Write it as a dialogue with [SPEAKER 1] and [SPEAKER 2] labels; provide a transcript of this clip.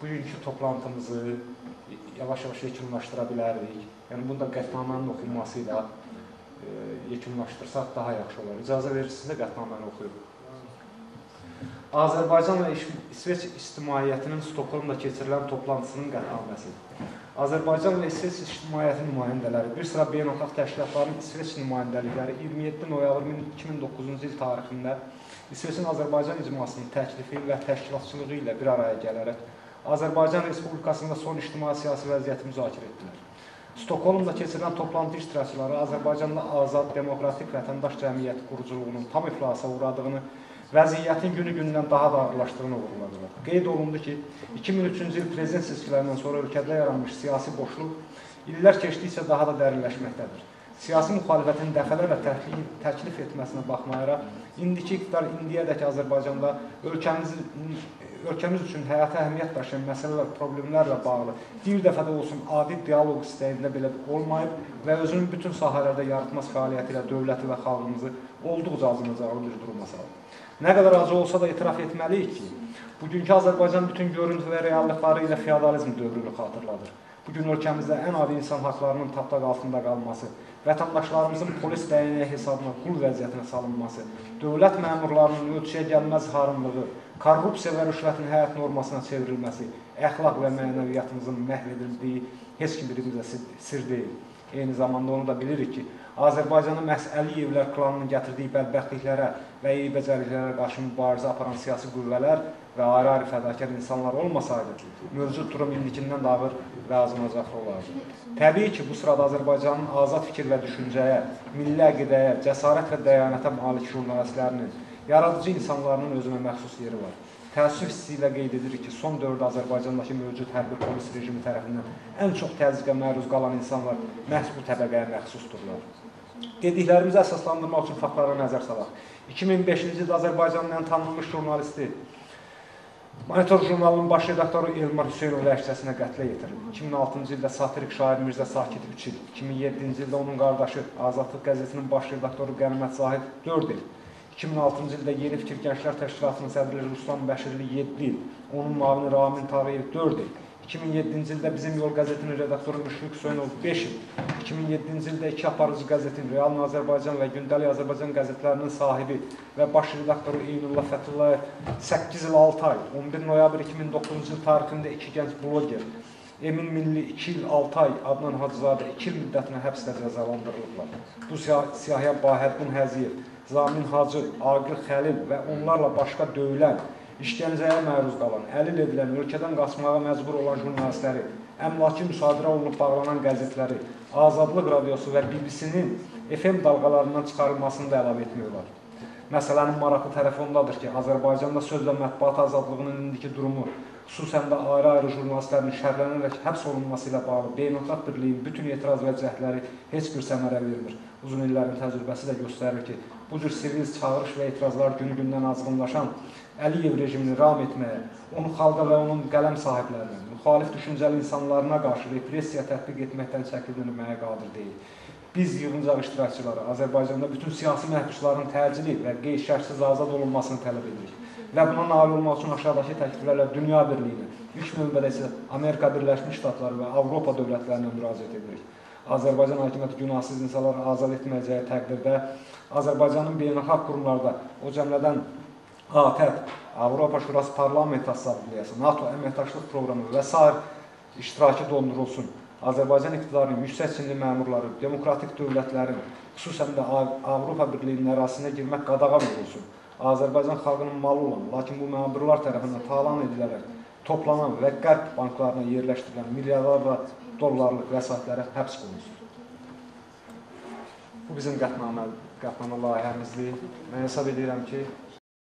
[SPEAKER 1] bugünkü toplantımızı yavaş-yavaş yekunlaşdıra bilərik. Yəni, bunda qətnamənin oxunması ilə yekunlaşdırsaq daha yaxşı olar. İcazə verirsiniz də qətnaməni oxuyuruq. Azərbaycanla İsveç ictimaiyyətinin Stokholmda keçirilən toplantısının qətnaməsi. Azərbaycan və İsveç ictimaiyyəti nümayəndələri, bir sıra beynəlxalq təşkilatların İsveç nümayəndəlikləri 27 noyabr 2009-cu il tarixində İsveçin Azərbaycan icmasının təklifi və təşkilatçılığı ilə bir araya gələrək Azərbaycan Respublikasında son ictimai-siyasi vəziyyəti müzakirə etdilər. Stokholmda keçirilən toplantı iştirakçıları Azərbaycanda azad, demokratik vətəndaş cəmiyyəti quruculuğunun tam iflasa uğradığını, vəziyyətin günü-gündən daha da ağırlaşdığını vurğuladılar. Qeyd olundu ki, 2003-cü il prezident seçkilərindən sonra ölkədə yaranmış siyasi boşluq illər keçdikcə daha da dərinləşməkdədir. Siyasi müxalifətin dəfələrlə təklif etməsinə baxmayaraq, indiki iqtidar indiyədək Azərbaycanda ölkəmiz üçün həyata əhəmiyyət daşıyan məsələlər, problemlərlə bağlı bir dəfə də olsun adi dialoq istəyində belə olmayıb və özünün bütün sahələrdə yaratmaz fəaliyyəti ilə dövləti və xalqımızı olduqca acınacaqlı bir duruma salır. Nə qədər acı olsa da etiraf etməliyik ki, bugünkü Azərbaycan bütün görüntü və reallıqları ilə feodalizm dövrünü xatırladır. Bugün ölkəmizdə ən adi insan haqlarının tapdaq altında qalması, vətəndaşlarımızın polis dəyənəyi hesabına qul vəziyyətinə salınması, dövlət məmurlarının ölçüyə gəlməz harınlığı, korrupsiya və rüşvətin həyat normasına çevrilməsi, əxlaq və mənəviyyatımızın məhv edildiyi heç kim birimizə sir deyil. Eyni zamanda onu da bilirik ki, Azərbaycanın məhz Əliyevlər klanının gətirdiyi bədbəxtliklərə və eybəcərliklərə qarşı mübarizə aparan siyasi qüvvələr və ayrı-ayrı fədakar insanlar olmasaydı, mövcud durum indikindən də ağır və acınacaqlı olardı. Təbii ki, bu sırada Azərbaycanın azad fikir və düşüncəyə, milli əqidəyə, cəsarət və dəyanətə malik jurnalistlərinin, yaradıcı insanların özünə məxsus yeri var. Təəssüf hissi ilə qeyd edirik ki, son dövrdə Azərbaycandakı mövcud hərbi polis rejimi tərəfindən ən çox təzyiqə məruz qalan insanlar məhz bu təbəqəyə məxsusdurlar. Dediklərimizi əsaslandırmaq üçün faktlara nəzər salaq. 2005-ci ildə Azərbaycanın ən tanınmış jurnalisti, Monitor jurnalının baş redaktoru Elmar Hüseynov əksəsinə qətlə yetirildi. 2006-cı ildə satirik şair Mirzə Sakit 3 il, 2007-ci ildə onun qardaşı Azadlıq qəzetinin baş redaktoru Qənimət Zahid 4 il, 2006-cı ildə Yeni Fikir Gənclər Təşkilatının sədri Ruslan Bəşirli 7 il, onun müavini Ramin Tağıyev 4 il, 2007-ci ildə Bizim Yol qəzetinin redaktoru Müşfiq Hüseynov 5 il, 2007-ci ildə iki aparıcı qəzetin Real Azərbaycan və Gündəlik Azərbaycan qəzetlərinin sahibi və baş redaktoru Eynullah Fəthullayev 8 il 6 ay, 11 noyabr 2009-cu il tarixində iki gənc bloger, Emin Milli 2 il 6 ay, Adnan Hacızadə 2 il müddətinə həbslə cəzalandırılıblar. Bu siyahıya Bahəddin Həziyev, Zamin Hacı, Aqil Xəlil və onlarla başqa döyülən, işgəncəyə məruz qalan, əlil edilən, ölkədən qaçmağa məcbur olan jurnalistləri, əmlaki müsadirə olunub bağlanan qəzetləri, Azadlıq Radiosu və BBC-nin FM dalğalarından çıxarılmasını da əlavə etmiyorlar. Məsələnin maraqlı tərəfi ondadır ki, Azərbaycanda söz və mətbuat azadlığının indiki durumu, xüsusən də ayrı-ayrı jurnalistlərin şərlənərək həbs olunması ilə bağlı beynəlxalq birliyin bütün etiraz və cəhdləri heç bir səmərə vermir. Uzun illərin təcrübəsi də göstərir ki, bu cür sivil çağırış və etirazlar günü-gündən azğınlaşan Əliyev rejimini ram etməyə, onu xalqa və onun qələm sahiblərinə, müxalif düşüncəli insanlarına qarşı repressiya tətbiq etməkdən çəkilinməyə qadir deyil. Biz yığıncaq iştirakçıları Azərbaycanda bütün siyasi məhbusların təcili və qeyd-şərtsiz azad olunmasını tələb edirik. Və buna nail olmaq üçün aşağıdakı təkliflərlə dünya birliyinə, ilk növbədə isə Amerika Birləşmiş Ştatları və Avropa dövlətlərinə müraciət edirik. Azərbaycan hakimiyyəti günahsız insanları azad etməyəcəyi təqdirdə Azərbaycanın beynəlxalq qurumlarda, o cəmlədən ATƏT, Avropa Şurası Parlament Assambleyası, NATO əməkdaşlıq proqramı və sair iştirakı dondurulsun. Azərbaycan iqtidarının yüksək çinli məmurları, demokratik dövlətlərin, xüsusən də Avropa Birliyinin ərazisinə girmək qadağan olunsun. Azərbaycan xalqının malı olan, lakin bu məmurlar tərəfindən talan edilərək toplanan və qərb banklarına yerləşdirilən milyarlarla dollarlıq vəsaitlərə həbs olunsun. Bu bizim qətnamə layihəmizdir. Mən hesab edirəm ki,